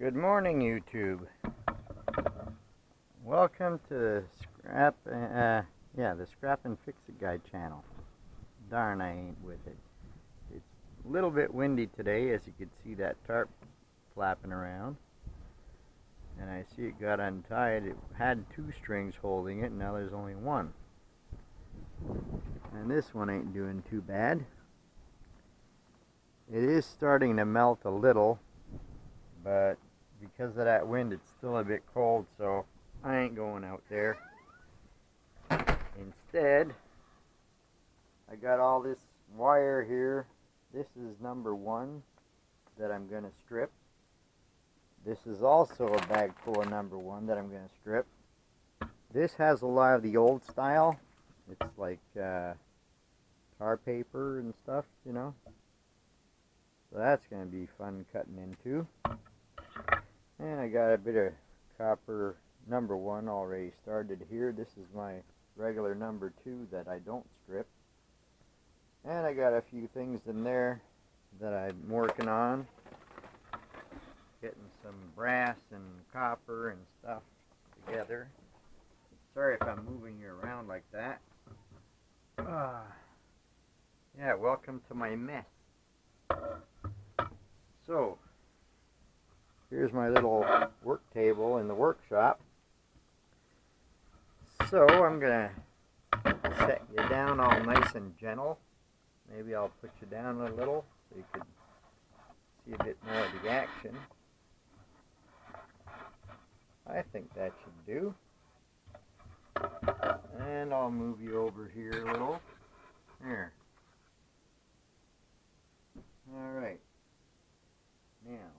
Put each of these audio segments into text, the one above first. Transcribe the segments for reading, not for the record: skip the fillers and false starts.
Good morning, YouTube. Welcome to the Scrap and Fix It Guy channel. Darn, I ain't with it. It's a little bit windy today, as you can see that tarp flapping around. And I see it got untied. It had two strings holding it, and now there's only one. And this one ain't doing too bad. It is starting to melt a little, but because of that wind, it's still a bit cold, so I ain't going out there. Instead, I got all this wire here. This is number one that I'm going to strip. This is also a bag full of number one that I'm going to strip. This has a lot of the old style. It's like tar paper and stuff, you know. So that's going to be fun cutting into. And I got a bit of copper number one already started here. This is my regular number two that I don't strip. And I got a few things in there that I'm working on. Getting some brass and copper and stuff together. Sorry if I'm moving you around like that. Yeah, welcome to my mess. So, here's my little work table in the workshop. So I'm going to set you down all nice and gentle. Maybe I'll put you down a little so you can see a bit more of the action. I think that should do. And I'll move you over here a little. There. Alright. Now,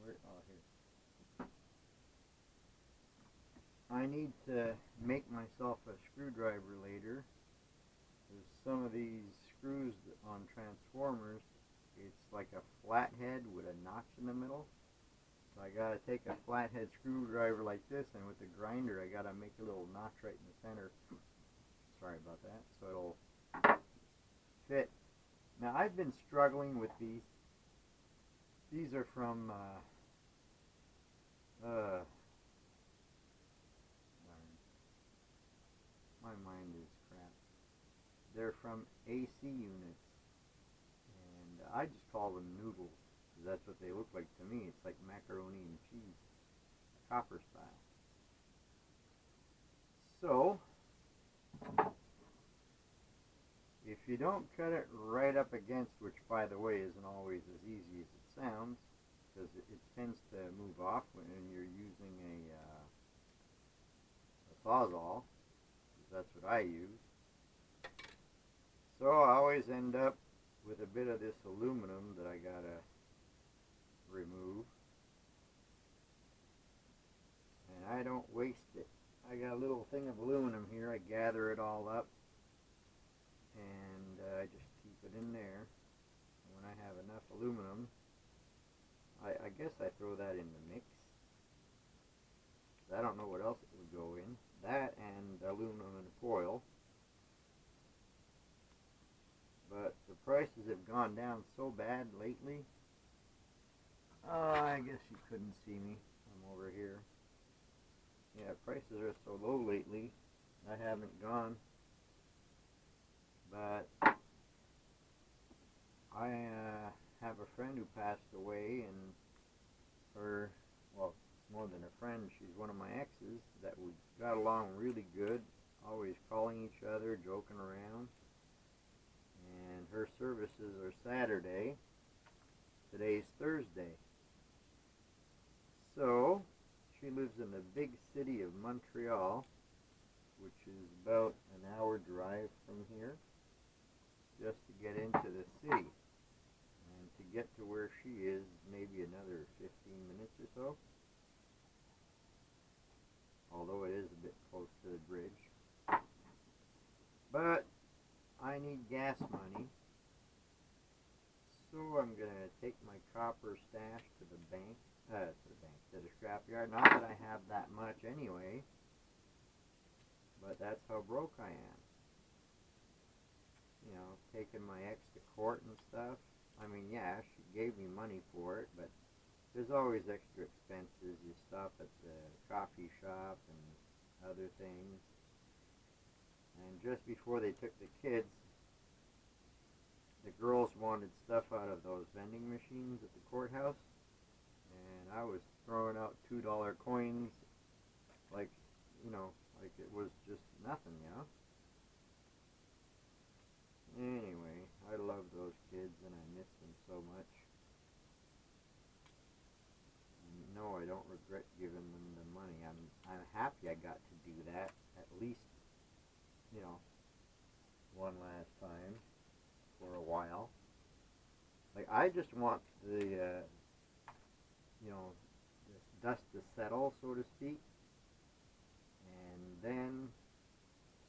here. I need to make myself a screwdriver later. There's some of these screws on transformers, it's like a flathead with a notch in the middle. So I gotta take a flathead screwdriver like this, and with the grinder I gotta make a little notch right in the center. Sorry about that. So it'll fit. Now I've been struggling with these. These are from my mind is crap. They're from AC units, and I just call them noodles, because that's what they look like to me. It's like macaroni and cheese, copper style. So, if you don't cut it right up against, which by the way isn't always as easy as it sounds, because it tends to move off when you're using a Sawzall. That's what I use. So I always end up with a bit of this aluminum that I gotta remove. And I don't waste it. I got a little thing of aluminum here. I gather it all up, and I just keep it in there. When I have enough aluminum, I guess I throw that in the mix. I don't know what else it would go in. That and aluminum and foil. But the prices have gone down so bad lately. I guess you couldn't see me. I'm over here. Yeah, prices are so low lately. I haven't gone. But I have a friend who passed away, and her, well, more than a friend, she's one of my exes that we got along really good, always calling each other, joking around. And her services are Saturday. Today's Thursday. So she lives in the big city of Montreal, which is about an hour drive from here, just to get into the city. And to get to where she is, maybe another 15 minutes or so. Although it is a bit close to the bridge. But I need gas money. So I'm going to take my copper stash to the scrapyard. Not that I have that much anyway, but that's how broke I am. You know, taking my ex to court and stuff. I mean, yeah, she gave me money for it, but there's always extra expenses. You stop at the coffee shop and other things. And just before they took the kids, the girls wanted stuff out of those vending machines at the courthouse. And I was throwing out $2 coins like, like it was just nothing, Anyway, I love those kids and I miss them so much. And no, I don't regret giving them the money. I'm happy I got to do that at least, one last time for a while. Like, I just want the dust to settle, so to speak, and then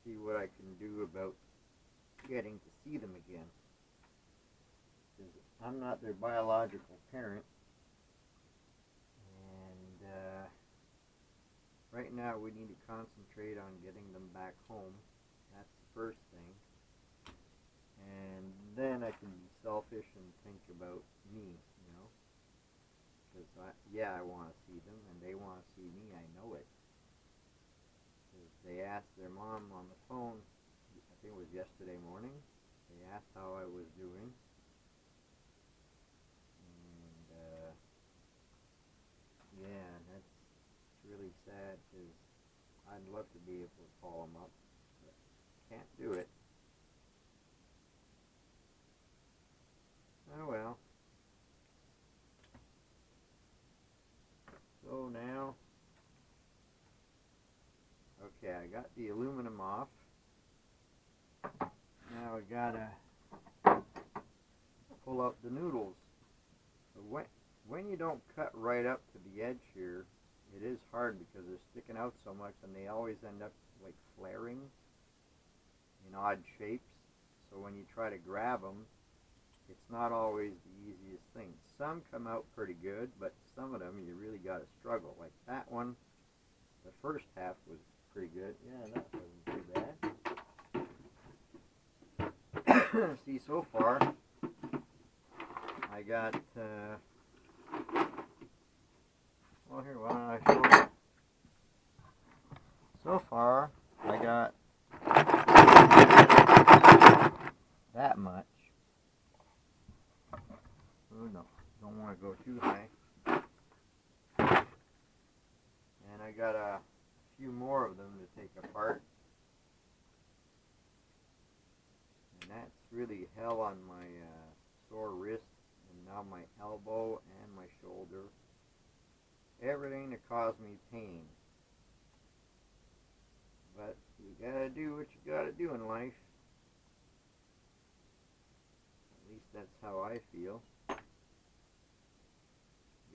see what I can do about getting to see them again. Because I'm not their biological parent, and right now we need to concentrate on getting them back home. That's the first thing. And then I can be selfish and think about me, Because, I want to see them, and they want to see me, I know it. Because they asked their mom on the phone, I think it was yesterday morning, they asked how I was doing. And, that's really sad, because I'd love to be able to call them up, but can't do it. Oh well. So now, okay, I got the aluminum off. Now I gotta pull out the noodles. When you don't cut right up to the edge here, it is hard because they're sticking out so much and they always end up like flaring in odd shapes. So when you try to grab them, it's not always the easiest thing. Some come out pretty good, but some of them you really got to struggle. Like that one, the first half was pretty good. Yeah, that wasn't too bad. See, so far, I got, well here, why don't I show you? So far, I got that much. Oh no, don't want to go too high. And I got a few more of them to take apart. And that's really hell on my sore wrist, and now my elbow and my shoulder. Everything to cause me pain. But you gotta do what you gotta do in life. At least that's how I feel.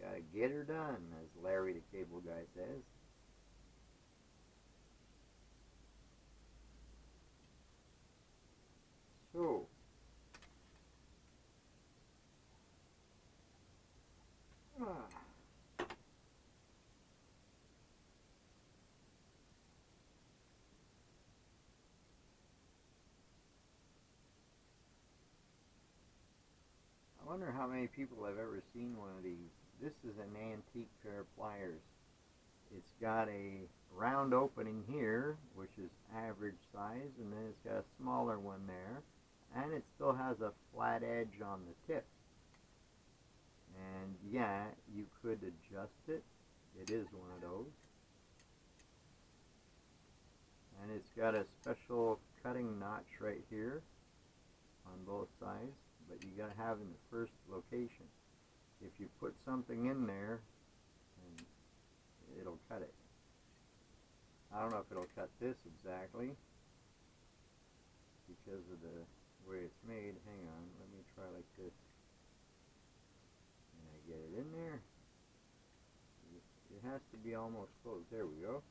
Gotta get her done, as Larry the Cable Guy says. So, I wonder how many people have ever seen one of these. This is an antique pair of pliers. It's got a round opening here, which is average size, and then it's got a smaller one there, and it still has a flat edge on the tip. And yeah, you could adjust it. It is one of those. And it's got a special cutting notch right here on both sides, but you gotta have in the first location. If you put something in there, and it'll cut it. I don't know if it'll cut this exactly because of the way it's made. Hang on, let me try like this. And I get it in there. It has to be almost closed. There we go.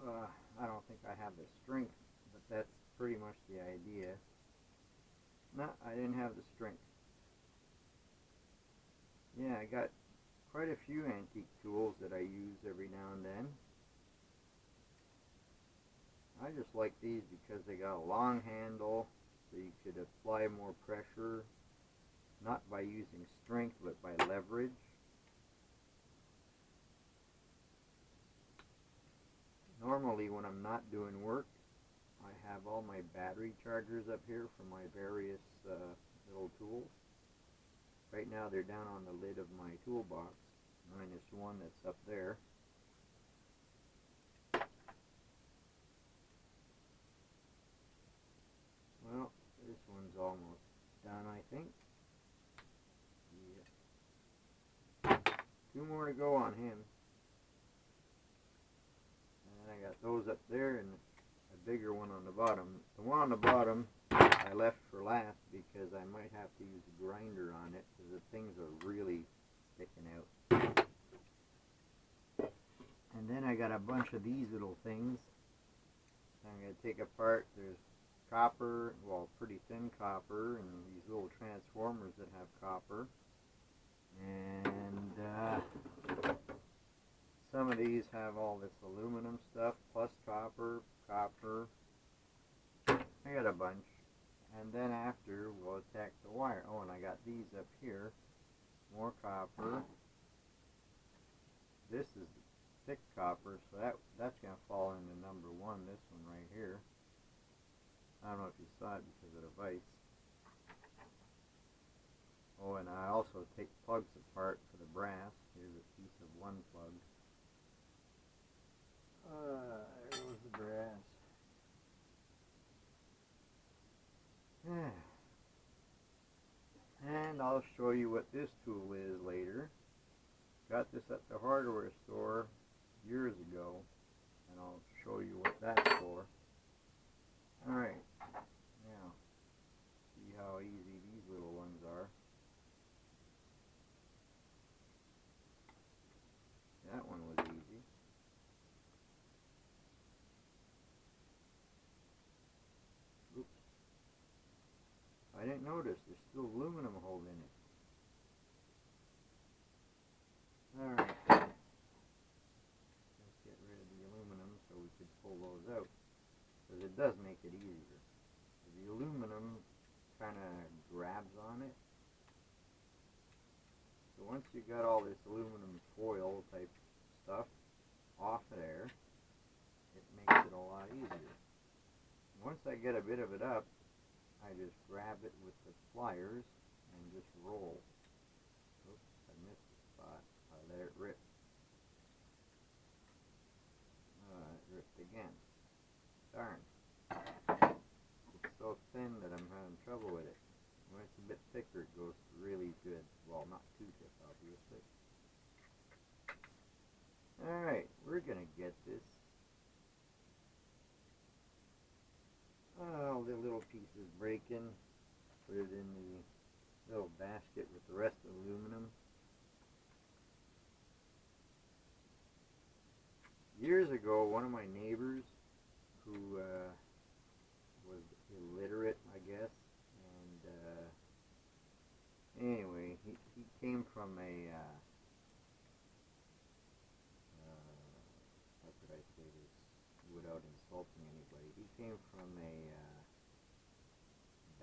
I don't think I have the strength, but that's pretty much the idea. No, I didn't have the strength. Yeah, I got quite a few antique tools that I use every now and then. I just like these because they got a long handle, so you could apply more pressure, not by using strength, but by leverage. Normally when I'm not doing work, I have all my battery chargers up here for my various little tools. Right now they're down on the lid of my toolbox, minus one that's up there. Well, this one's almost done, I think. Yeah. Two more to go on him. And I got those up there and a bigger one on the bottom. The one on the bottom I left for last because I might have to use a grinder on it because the things are really sticking out. And then I got a bunch of these little things I'm going to take apart. There's copper, well, pretty thin copper, and these little transformers that have copper. And some of these have all this aluminum stuff, plus copper. I got a bunch. And then after, we'll attack the wire. Oh, and I got these up here. More copper. This is thick copper, so that's going to fall into number one, this one right here. I don't know if you saw it because of the vise. Oh, and I also take plugs apart for the brass. Here's a piece of one plug. There goes the brass. And I'll show you what this tool is later. Got this at the hardware store years ago, and I'll show you what that's for. Alright, now, see how easy these little ones are. That one was easy. Oops. I didn't notice, there's still aluminum holding it. Alright. Let's get rid of the aluminum so we could pull those out. Because it does make it easier. The aluminum kind of grabs on it. So once you got all this aluminum foil type stuff off there, it makes it a lot easier. Once I get a bit of it up, I just grab it with the pliers and just roll. Oops, I missed the spot. I let it rip. It ripped again. Darn. It's so thin that I'm having trouble with it. When it's a bit thicker, it goes really good. Well, not too thick, obviously. Alright, we're going to get this. All the little pieces breaking. Put it in the little basket with the rest of the aluminum. Years ago, one of my neighbors who was illiterate, I guess, and anyway, he came from a how could I say this without insulting anybody? He came from a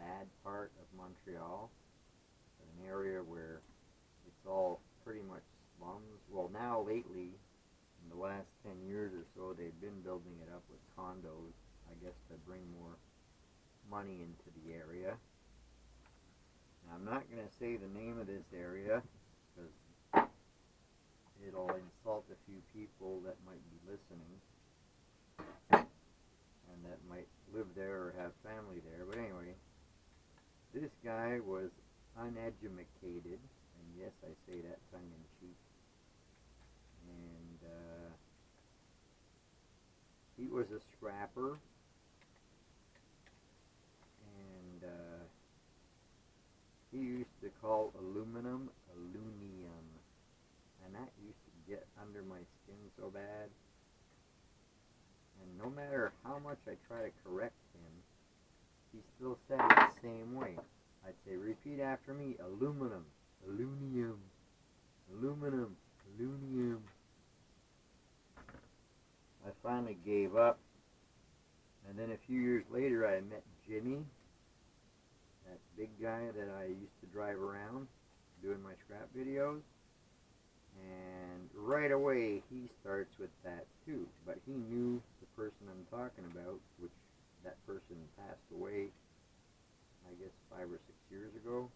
bad part of Montreal, an area where it's all pretty much slums. Well, now lately, in the last 10 years or so, they've been building it up with condos, I guess, to bring more money into the area. Now, I'm not going to say the name of this area because it'll insult a few people that might be listening and that might live there or have family there. But anyway, this guy was uneducated, and yes, I say that tongue-in-cheek. And he was a scrapper, and he used to call aluminum alunium, and that used to get under my skin so bad. And no matter how much I try to correct him, he still said it the same way. I'd say, repeat after me, aluminum, alunium, aluminum, alunium. I finally gave up, and then a few years later I met Jimmy, that big guy that I used to drive around doing my scrap videos. And right away he starts with that too. But he knew the person I'm talking about, which that person passed away, I guess 5 or 6 years ago.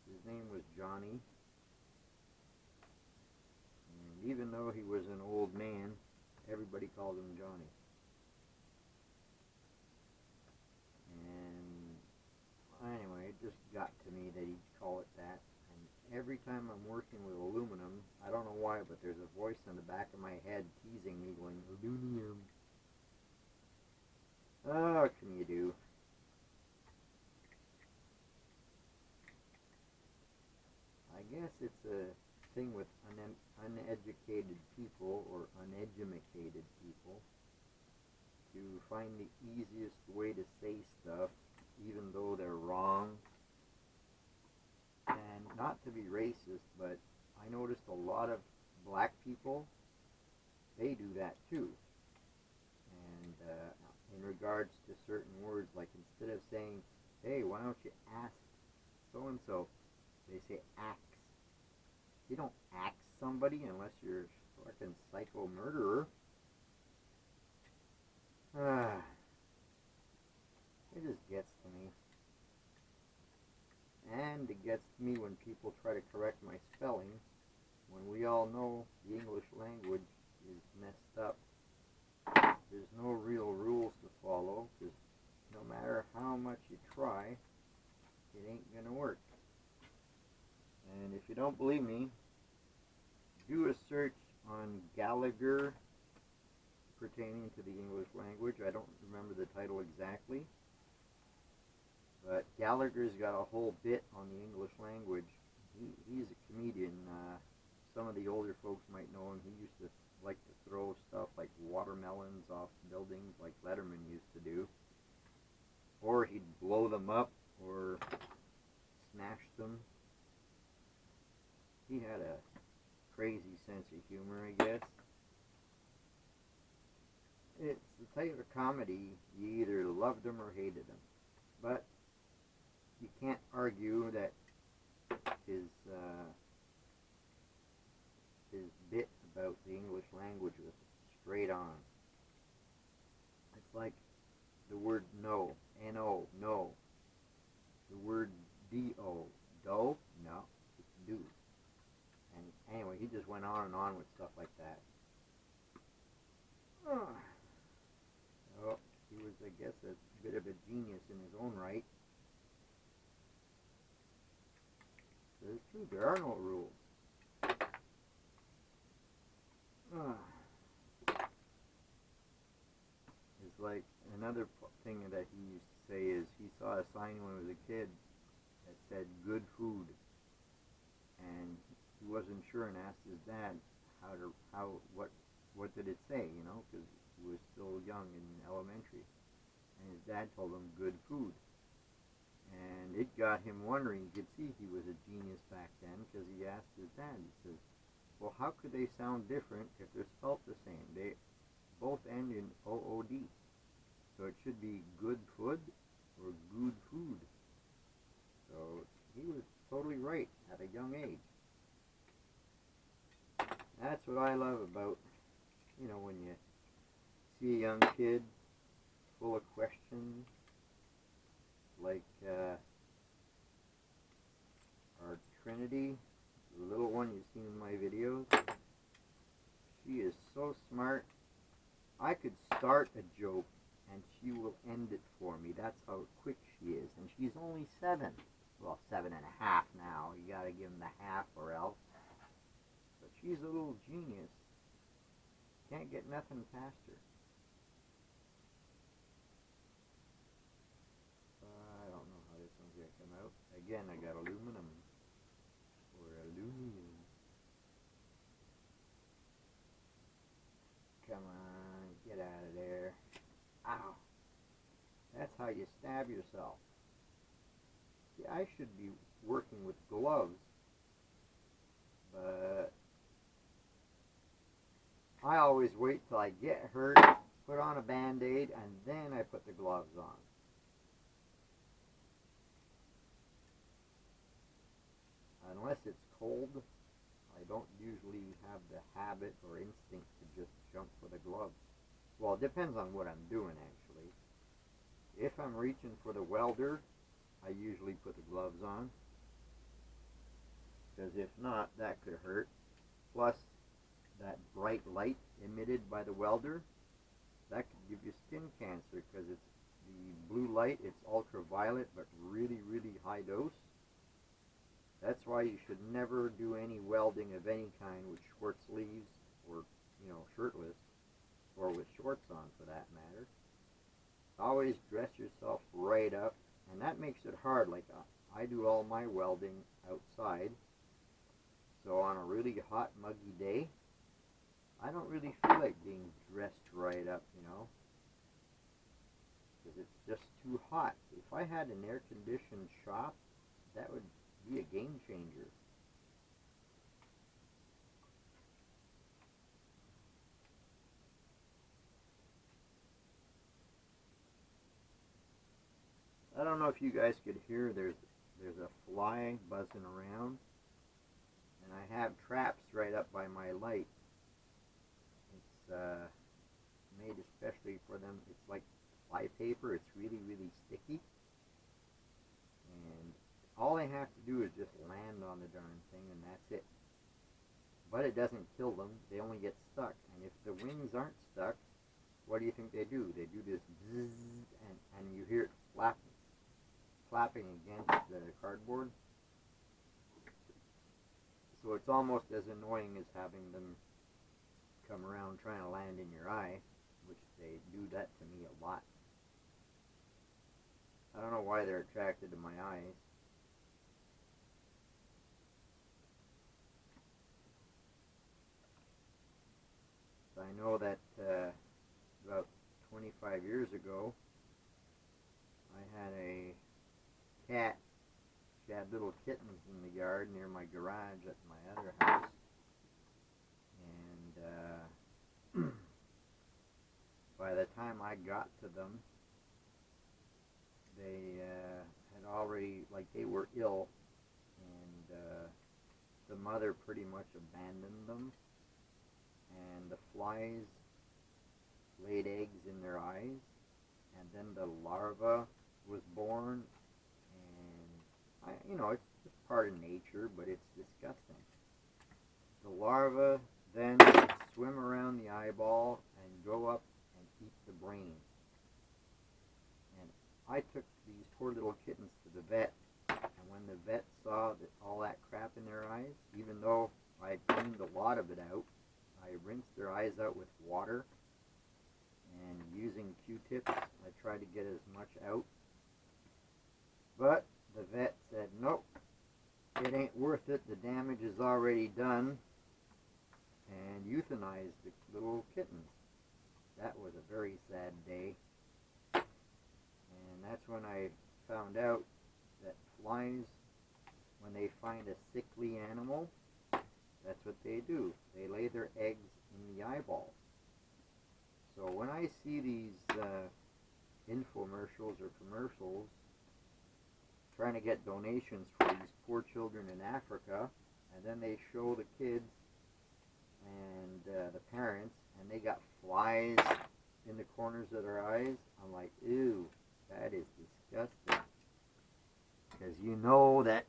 His name was Johnny. And even though he was an old man, everybody called him Johnny. And anyway, it just got to me that he'd call it that. And every time I'm working with aluminum, I don't know why, but there's a voice in the back of my head teasing me going, aluminum. Oh, what can you do? I guess it's a thing with uneducated people or uneducated people to find the easiest way to say stuff even though they're wrong. And not to be racist, but I noticed a lot of black people, they do that too. And in regards to certain words, like instead of saying, hey, why don't you ask so-and-so, they say axe. You don't axe somebody unless you're a fucking psycho murderer. It just gets to me. And it gets to me when people try to correct my spelling, when we all know the English language is messed up. There's no real rules to follow, because no matter how much you try, it ain't gonna work. And if you don't believe me, do a search on Gallagher pertaining to the English language. I don't remember the title exactly, but Gallagher's got a whole bit on the English language. He's a comedian. Some of the older folks might know him. He used to like to throw stuff like watermelons off buildings like Letterman used to do. Or he'd blow them up or smash them. He had a crazy sense of humor, I guess. It's the type of comedy you either loved him or hated him. But you can't argue that his bit about the English language was straight on. It's like the word no, N-O, no. The word D-O, do, no, it's do. And anyway, he just went on and on with stuff like that. Oh, he was, I guess, a bit of a genius in his own right. So it's true, there are no rules. It's like another thing that he used to say is he saw a sign when he was a kid that said good food, and he wasn't sure and asked his dad what did it say, you know, because he was still young in elementary, and his dad told him good food. And it got him wondering. You could see he was a genius back then, because he asked his dad, he says, well, how could they sound different if they're spelt the same? They both end in O-O-D. So it should be good food or good food. So he was totally right at a young age. That's what I love about, you know, when you see a young kid full of questions, like our Trinity, the little one you've seen in my videos. She is so smart. I could start a joke and she will end it for me. That's how quick she is. And she's only 7. Well, 7.5 now. You gotta give him the half or else. But she's a little genius. Can't get nothing past her. I don't know how this one's gonna come out. Again, I got aluminum. Or aluminum. Come on, get out of there. Ow. That's how you stab yourself. See, I should be working with gloves, but I always wait till I get hurt, put on a band-aid, and then I put the gloves on. unless it's cold, I don't usually have the habit or instinct to just jump for the gloves. Well, it depends on what I'm doing, actually. If I'm reaching for the welder, I usually put the gloves on, because if not, that could hurt. Plus, that bright light emitted by the welder, that could give you skin cancer, because it's the blue light, it's ultraviolet, but really, really high dose. That's why you should never do any welding of any kind with short sleeves, or, you know, shirtless, or with shorts on for that matter. Always dress yourself right up, and that makes it hard. Like, I do all my welding outside, so on a really hot, muggy day, I don't really feel like being dressed right up, you know, because it's just too hot. If I had an air-conditioned shop, that would be a game changer. I don't know if you guys could hear, there's a fly buzzing around, and I have traps right up by my light. It's made especially for them. It's like fly paper. It's really, really sticky, and all they have to do is just land on the darn thing, and that's it. But it doesn't kill them. They only get stuck, and if the wings aren't stuck, what do you think they do? They do this bzzz, and you hear it flapping against the cardboard. So it's almost as annoying as having them come around trying to land in your eye, which they do that to me a lot. I don't know why they're attracted to my eyes. I know that about 25 years ago, I had a cat. She had little kittens in the yard near my garage at my other house, and by the time I got to them, they had already, like, they were ill, and the mother pretty much abandoned them, and the flies laid eggs in their eyes, and then the larva was born, and you know, it's just part of nature, but it's disgusting. The larva then swim around the eyeball and go up and eat the brain. And I took these poor little kittens to the vet, and when the vet saw that all that crap in their eyes, even though I had cleaned a lot of it out, I rinsed their eyes out with water, and using Q-tips, I tried to get as much out. But the vet said, nope, it ain't worth it, the damage is already done, and euthanized the little kittens. That was a very sad day. And that's when I found out that flies, when they find a sickly animal, that's what they do. They lay their eggs in the eyeball. So when I see these infomercials or commercials trying to get donations for these poor children in Africa, and then they show the kids and the parents, and they got flies in the corners of their eyes, I'm like, ew, that is disgusting. Because you know that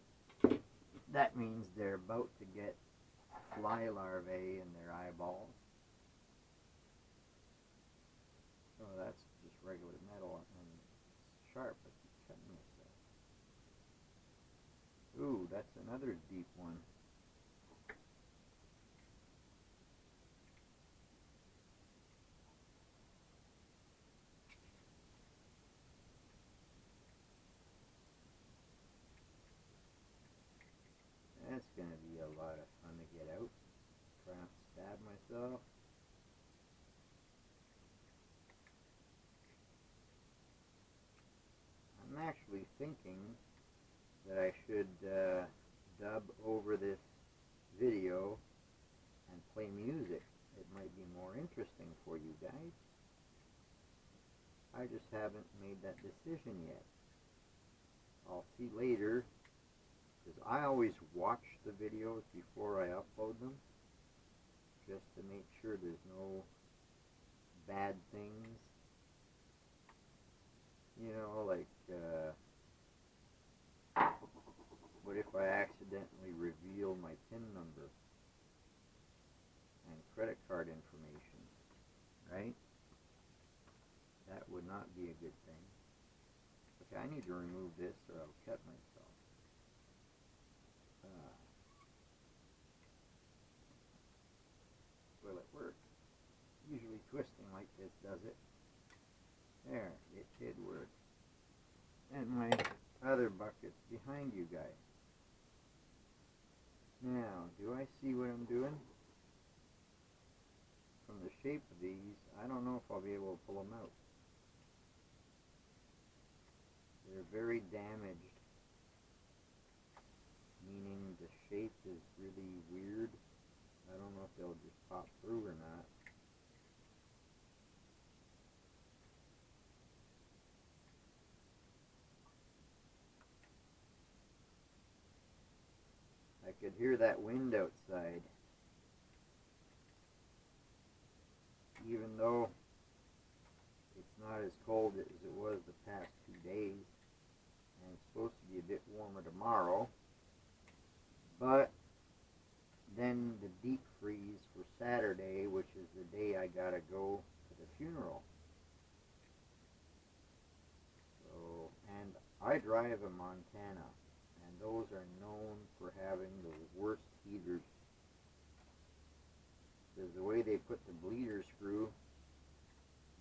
means they're about to get fly larvae in their eyeballs. Oh, that's just regular metal, and it's sharp. I keep cutting myself. Ooh, that's another deep one. That's going to be a lot of fun to get out. Try not to stab myself. I'm actually thinking that I should dub over this video and play music. It might be more interesting for you guys. I just haven't made that decision yet. I'll see later, because I always watch the videos before I upload them, just to make sure there's no bad things. You know, like, what if I accidentally reveal my PIN number and credit card information, right? That would not be a good thing. Okay, I need to remove this or I'll cut myself. Will it work? Usually twisting like this does it. There, it did work. And my other bucket's behind you guys. Now, do I see what I'm doing? From the shape of these, I don't know if I'll be able to pull them out. They're very damaged, meaning the shape is really weird. I don't know if they'll just pop through or not. I could hear that wind outside. Even though it's not as cold as it was the past 2 days, and it's supposed to be a bit warmer tomorrow, but then the deep freeze for Saturday, which is the day I gotta go to the funeral. So, and I drive in Montana, and those are known for having the worst heaters. Because the way they put the bleeder screw,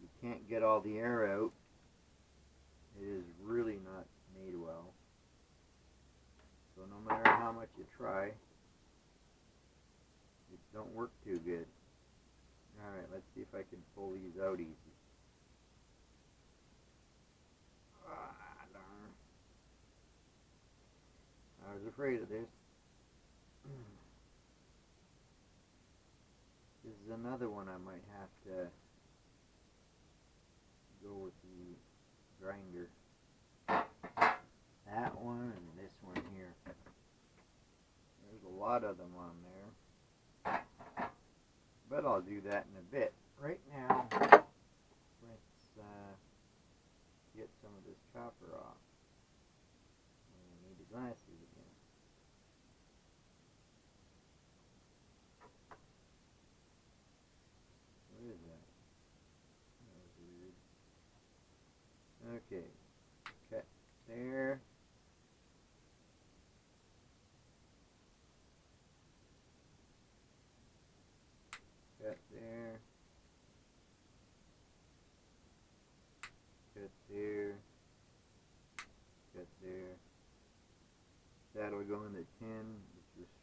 you can't get all the air out. It is really not made well. So no matter how much you try, it don't work too good. Alright, let's see if I can pull these out easy. Ah, darn. I was afraid of this. This is another one I might have to go with the grinder. That one and this one here. There's a lot of them on there. But I'll do that in a bit. Right now, let's get some of this copper off. And I need the glasses again. What is that? That was weird. Okay. Cut there. Cut there. Cut there. Cut there. That'll go in the tin. It's just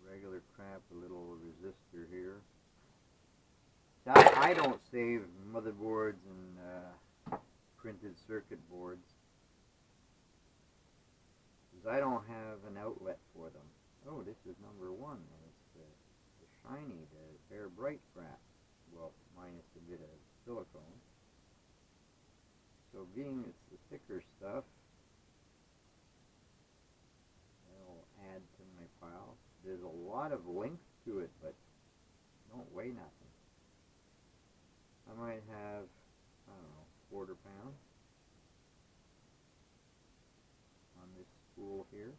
regular crap, a little resistor here. I don't save motherboards and printed circuit boards because I don't have an outlet for them. Oh, this is number one, and it's the shiny, the Bare Bright crap. Well, minus a bit of silicone. So being it's the thicker stuff, that'll add to my pile. There's a lot of length to it, but don't weigh nothing. I might have, I don't know, quarter pound on this spool here.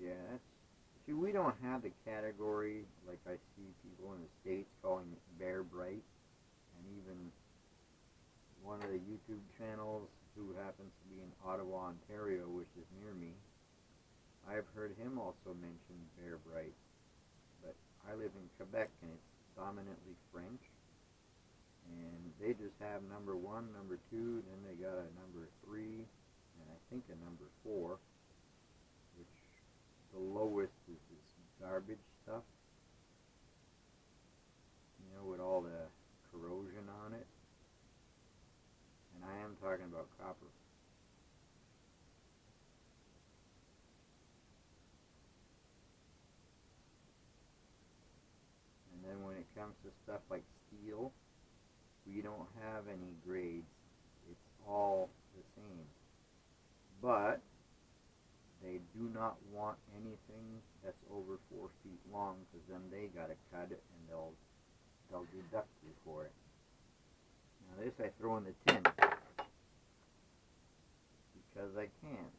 Yeah, that's, see, we don't have the category like I see people in the States calling it Bare Bright, and even one of the YouTube channels who happens to be in Ottawa, Ontario, which is near me, I've heard him also mention Bare Bright. But I live in Quebec and it's dominantly French, and they just have number one, number two, then they got a number 3, and I think a number 4, which the lowest is this garbage stuff, you know, with all the corrosion on it, and I am talking about copper. And then when it comes to stuff like steel, we don't have any grades. It's all the same. but they do not want anything that's over 4 feet long, because then they gotta cut it and they'll deduct you for it. Now this I throw in the tin because I can.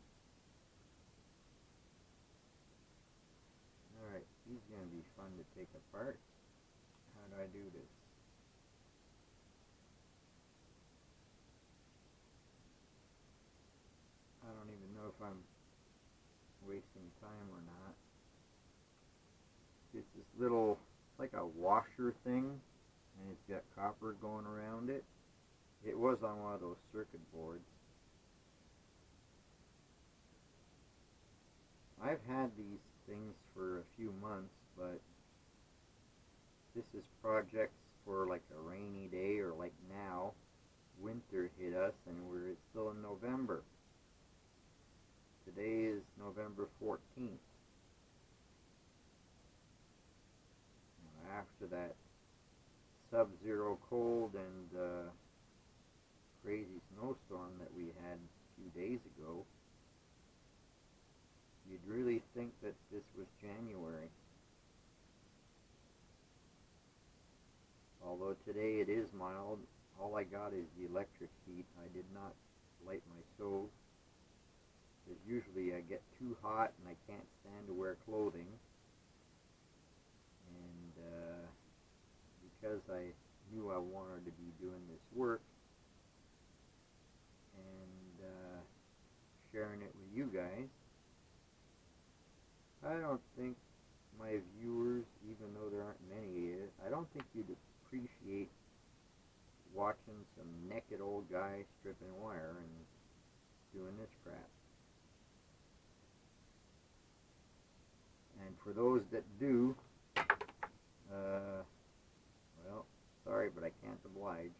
Alright, he's gonna be fun to take apart. How do I do this? I don't even know if I'm wasting time or not. It's this little, like a washer thing, and it's got copper going around it. It was on one of those circuit boards. I've had these things for a few months, but this is projects for like a rainy day, or like now, winter hit us and it's still in November. Today is November 14th. Now, after that sub-zero cold and crazy snowstorm that we had a few days ago, you'd really think that this was January. Although today it is mild, all I got is the electric heat. I did not light my stove, because usually I get too hot and I can't stand to wear clothing. And because I knew I wanted to be doing this work and sharing it with you guys, I don't think my viewers, even though there aren't many, I don't think you'd appreciate watching some naked old guy stripping wire and doing this crap. And for those that do, well, sorry, but I can't oblige.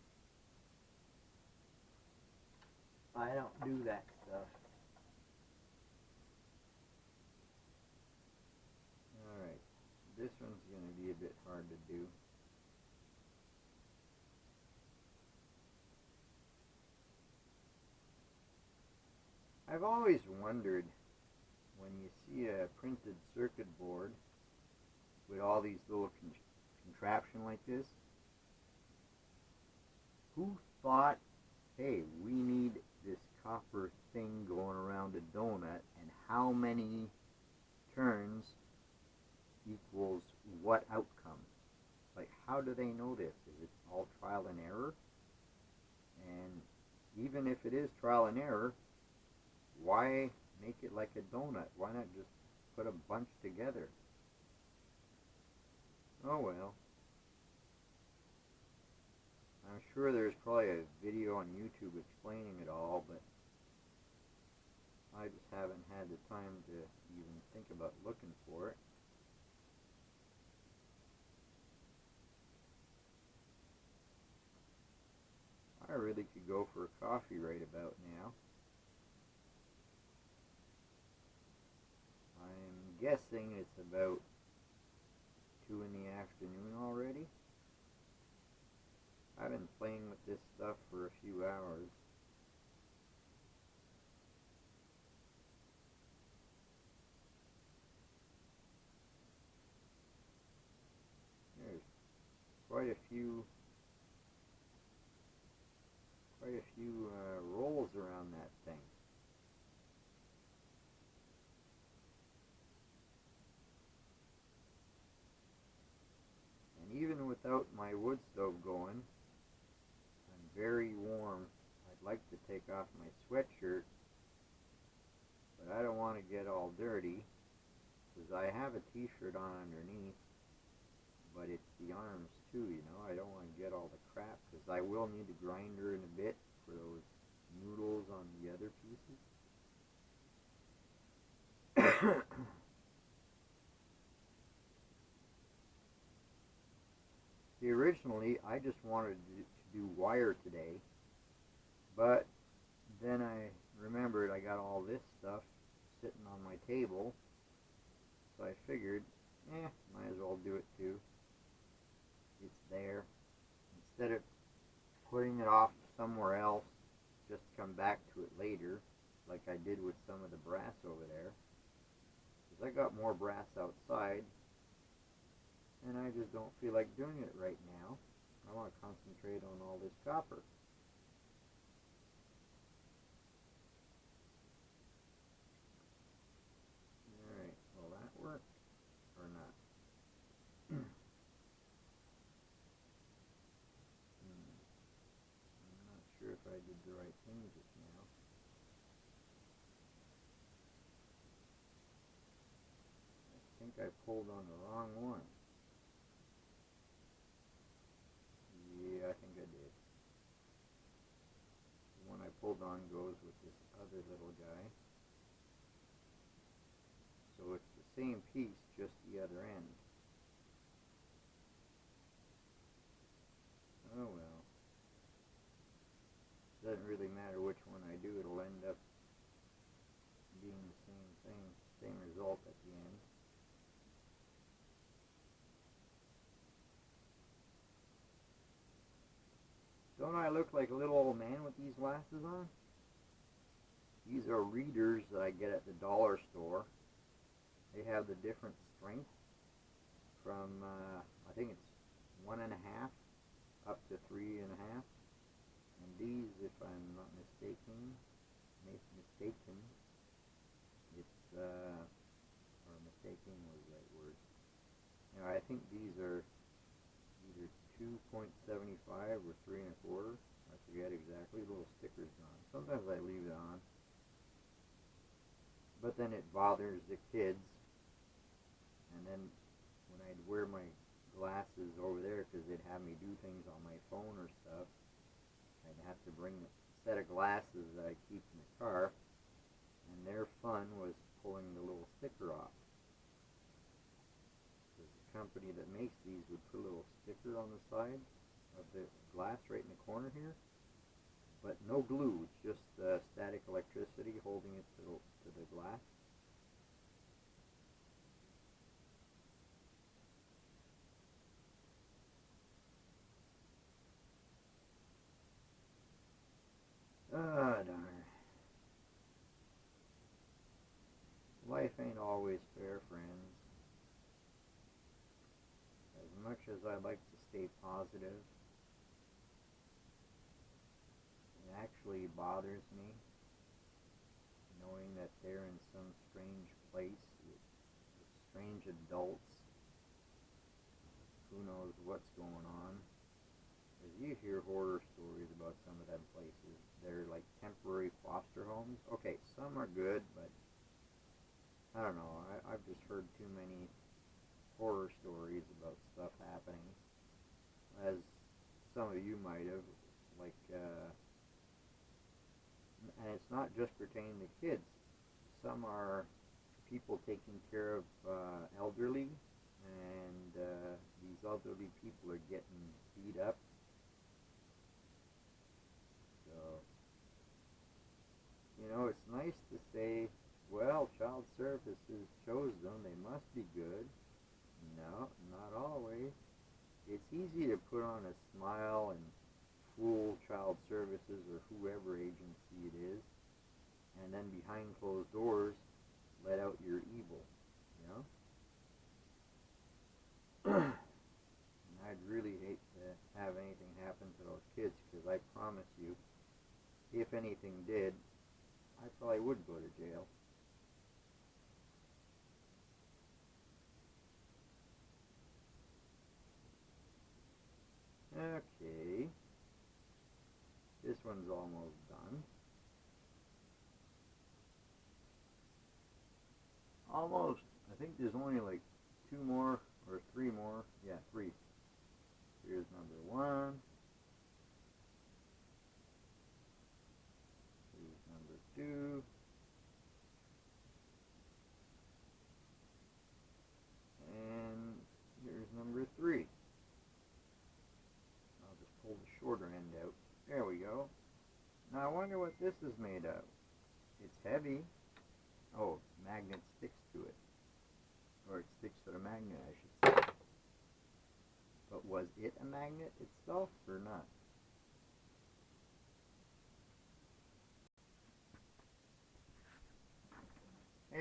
I don't do that stuff. Alright, this one's going to be a bit hard to do. I've always wondered, when you see a printed circuit board with all these little contraption like this, who thought, hey, we need this copper thing going around a donut, and how many turns equals what outcome? Like, how do they know this? Is it all trial and error? And even if it is trial and error, why make it like a donut? Why not just put a bunch together? Oh well. I'm sure there's probably a video on YouTube explaining it all, but I just haven't had the time to even think about looking for it. I really could go for a coffee right about now. I'm guessing it's about 2 in the afternoon already. I've been playing with this stuff for a few hours. There's quite a few rolls around that thing. And even without my wood stove going, I'm very warm. I'd like to take off my sweatshirt, but I don't want to get all dirty, because I have a t-shirt on underneath, but it's the arms too, you know. I don't want to get all the crap, because I will need a grinder in a bit for those noodles on the other pieces. See, originally I just wanted to do wire today, but then I remembered I got all this stuff sitting on my table, so I figured, might as well do it too. It's there. Instead of putting it off somewhere else, just come back to it later, like I did with some of the brass over there. Because I got more brass outside, and I just don't feel like doing it right now. I want to concentrate on all this copper. Alright, will that work or not? I'm not sure if I did the right thing just now. I think I pulled on the wrong one. Yeah, I think I did. The one I pulled on goes with this other little guy. So it's the same piece, just the other end. Oh well. Doesn't really matter which one I do, it'll end up being the same thing, same result at the end. Don't I look like a little old man with these glasses on? These are readers that I get at the dollar store. They have the different strength from, I think it's 1.5 up to 3.5. And these, if I'm not mistaken, it's, or mistaken was the right word. Now, I think these are either 2.75 or 3.25. I forget exactly. The little sticker's on. Sometimes I leave it on. But then it bothers the kids. And then when I'd wear my glasses over there, because they'd have me do things on my phone or stuff, I'd have to bring a set of glasses that I keep in the car, and their fun was pulling the little sticker off. Because the company that makes these would put a little sticker on the side of the glass right in the corner here, but no glue, it's just static electricity holding it to the glass. Ah, darn. Life ain't always fair, friends. As much as I like to stay positive, it actually bothers me knowing that they're in some strange place with strange adults. Who knows what's going on. Because you hear horror stories about some of them places. They're like temporary foster homes. Okay, some are good, but I don't know. I've just heard too many horror stories about stuff happening. As some of you might have. Like, and it's not just pertaining to kids. Some are people taking care of elderly, and these elderly people are getting beat up. So, you know, it's nice to say, well, child services chose them, they must be good. No, not always. It's easy to put on a smile and fool child services or whoever agency it is, and then behind closed doors let out your evil, you know? And I'd really hate to have anything happen to those kids, because I promise you, if anything did, I probably would go to jail. Okay, this one's almost done. Almost. I think there's only like 2 more or 3 more. Yeah, 3. Here's number 1. Here's number 2. And here's number 3. I'll just pull the shorter end out. There we go. Now I wonder what this is made of. It's heavy. Oh, magnet sticks to it. Or it sticks to the magnet, I should say. But was it a magnet itself or not?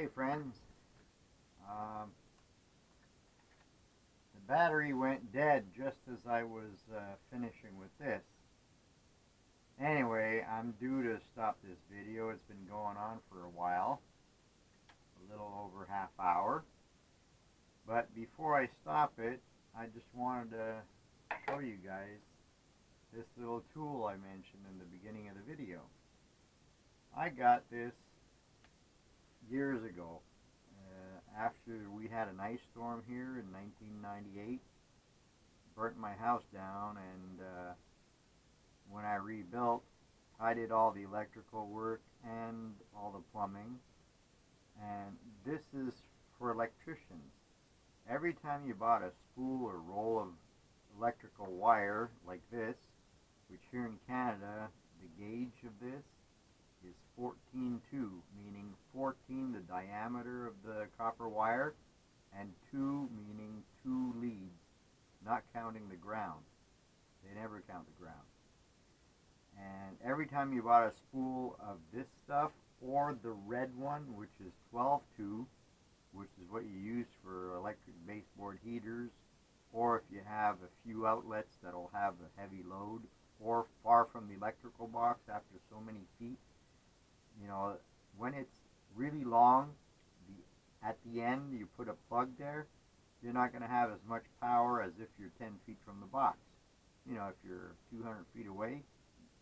Hey friends, um, the battery went dead just as I was finishing with this. Anyway, I'm due to stop this video. It's been going on for a while, a little over half hour. But before I stop it, I just wanted to show you guys this little tool I mentioned in the beginning of the video. I got this years ago. After we had an ice storm here in 1998, burnt my house down, and when I rebuilt, I did all the electrical work and all the plumbing. And this is for electricians. Every time you bought a spool or roll of electrical wire like this, which here in Canada, the gauge of this is 14.2, meaning 14 the diameter of the copper wire, and 2 meaning 2 leads, not counting the ground. They never count the ground. And every time you bought a spool of this stuff, or the red one, which is 12.2, which is what you use for electric baseboard heaters, or if you have a few outlets that'll have a heavy load, or far from the electrical box after so many feet, you know, when it's really long, at the end you put a plug there, you're not going to have as much power as if you're 10 feet from the box. You know, if you're 200 feet away,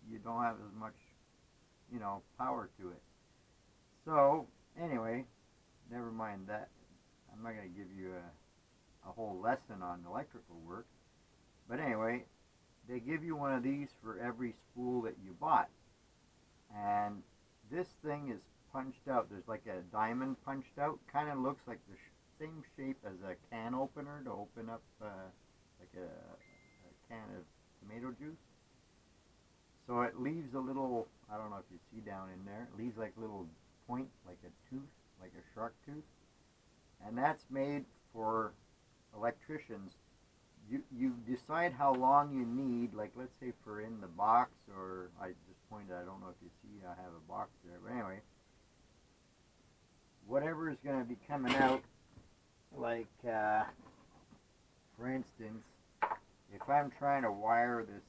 you don't have as much, you know, power to it. So, anyway, never mind that. I'm not going to give you a whole lesson on electrical work. But anyway, they give you one of these for every spool that you bought. And this thing is punched out. There's like a diamond punched out. Kind of looks like the same shape as a can opener to open up like a can of tomato juice. So it leaves a little, I don't know if you see down in there, it leaves like a little point, like a tooth, like a shark tooth. And that's made for electricians. You decide how long you need, like let's say for in the box, or I just pointed, I don't know if you see I have a box there, but anyway, whatever is going to be coming out, like for instance, if I'm trying to wire this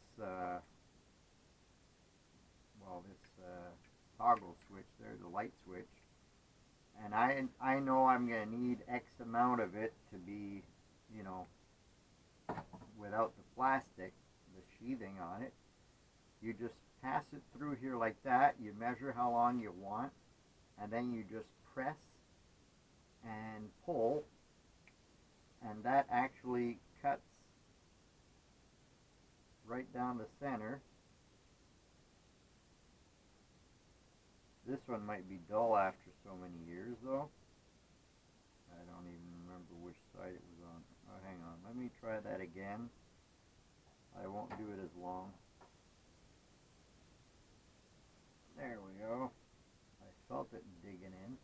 toggle switch there, the light switch, and I know I'm going to need X amount of it to be, you know, without the plastic, the sheathing on it. You just pass it through here like that, you measure how long you want, and then you just press and pull, and that actually cuts right down the center. This one might be dull after so many years though. I don't even remember which side it was on. Oh, hang on, let me try that again. I won't do it as long. There we go. I felt it digging in.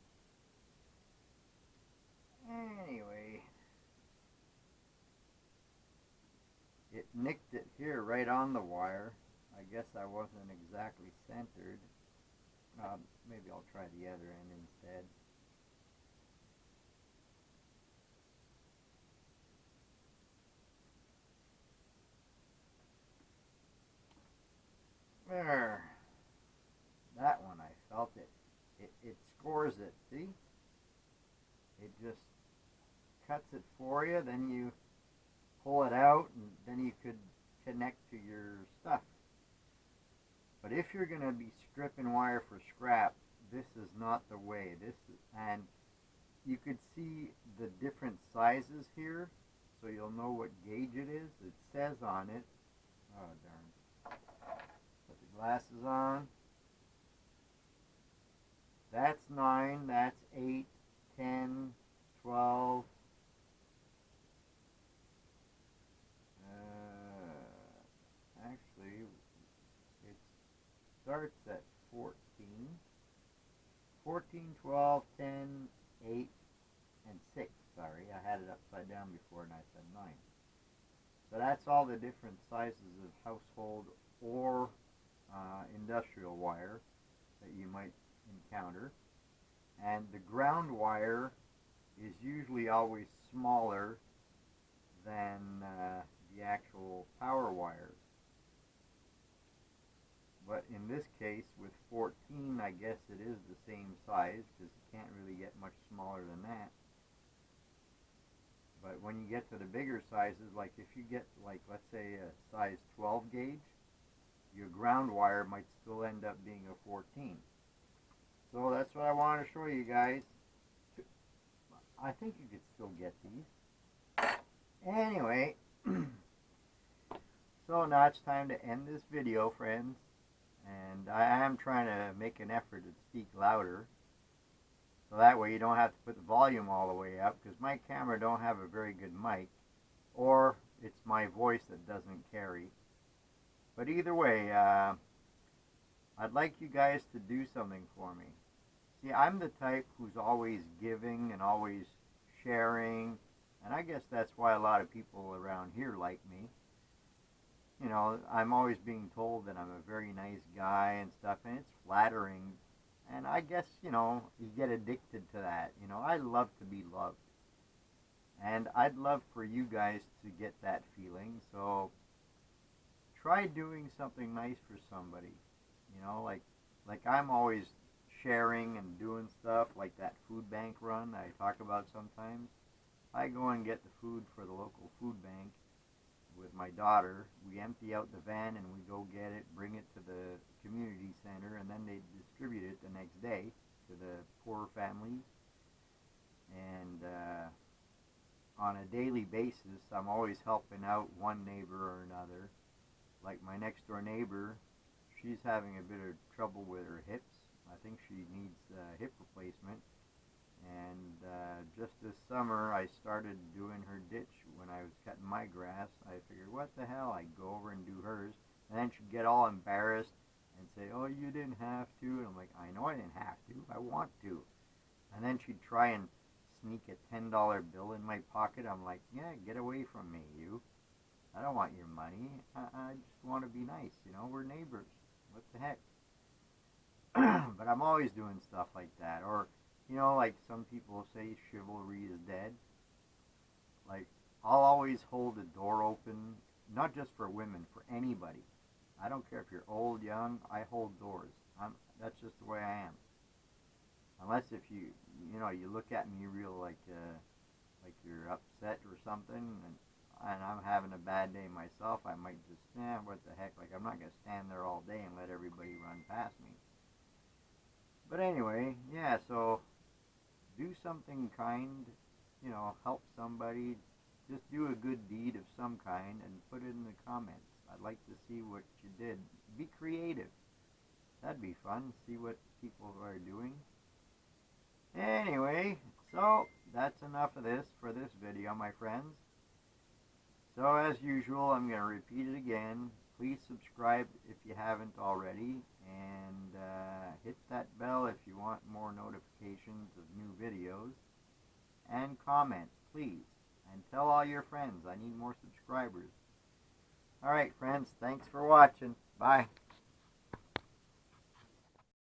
Anyway, it nicked it here right on the wire. I guess I wasn't exactly centered. Maybe I'll try the other end instead. There. That one, I felt it. It scores it, see? It just cuts it for you, then you pull it out, and then you could connect to your stuff. But if you're going to be stripping wire for scrap, this is not the way. And you could see the different sizes here, so you'll know what gauge it is. It says on it. Oh darn. Put the glasses on. That's 9, that's 8, 10, 12. Actually, it starts at 14. 14, 12, 10, 8, and 6. Sorry, I had it upside down before and I said 9. So that's all the different sizes of household or industrial wire that you might encounter. and the ground wire is usually always smaller than the actual power wire. But in this case, with 14, I guess it is the same size, because you can't really get much smaller than that. But when you get to the bigger sizes, like if you get, like, let's say a size 12 gauge, your ground wire might still end up being a 14. So that's what I want to show you guys. I think you could still get these. Anyway, so now it's time to end this video, friends. And I am trying to make an effort to speak louder, so that way you don't have to put the volume all the way up, because my camera don't have a very good mic, or it's my voice that doesn't carry. But either way, I'd like you guys to do something for me. See, I'm the type who's always giving and always sharing, and I guess that's why a lot of people around here like me. You know, I'm always being told that I'm a very nice guy and stuff, and it's flattering. And I guess, you know, you get addicted to that. You know, I love to be loved. And I'd love for you guys to get that feeling. So try doing something nice for somebody. You know, like I'm always sharing and doing stuff, like that food bank run I talk about sometimes. I go and get the food for the local food bank with my daughter. We empty out the van and we go get it, bring it to the community center, and then they distribute it the next day to the poor families. And on a daily basis, I'm always helping out one neighbor or another. Like my next door neighbor, she's having a bit of trouble with her hips. I think she needs hip replacement. And just this summer, I started doing her ditch when I was cutting my grass. I figured, what the hell? I'd go over and do hers. And then she'd get all embarrassed and say, oh, you didn't have to. And I'm like, I know I didn't have to. I want to. And then she'd try and sneak a $10 bill in my pocket. I'm like, yeah, get away from me, you. I don't want your money. I just want to be nice. You know, we're neighbors. What the heck? But I'm always doing stuff like that. Or, you know, like some people say chivalry is dead. Like, I'll always hold the door open, not just for women, for anybody. I don't care if you're old, young, I hold doors. That's just the way I am. Unless if you know, you look at me real like you're upset or something, and I'm having a bad day myself, I might just, what the heck, like I'm not going to stand there all day and let everybody run past me. But anyway, yeah, so do something kind, you know, help somebody, just do a good deed of some kind and put it in the comments. I'd like to see what you did. Be creative. That'd be fun, see what people are doing. Anyway, so that's enough of this for this video, my friends. So as usual, I'm going to repeat it again. Please subscribe if you haven't already, and hit that bell if you want more notifications of new videos, and comment, please, and tell all your friends. I need more subscribers. Alright, friends, thanks for watching. Bye.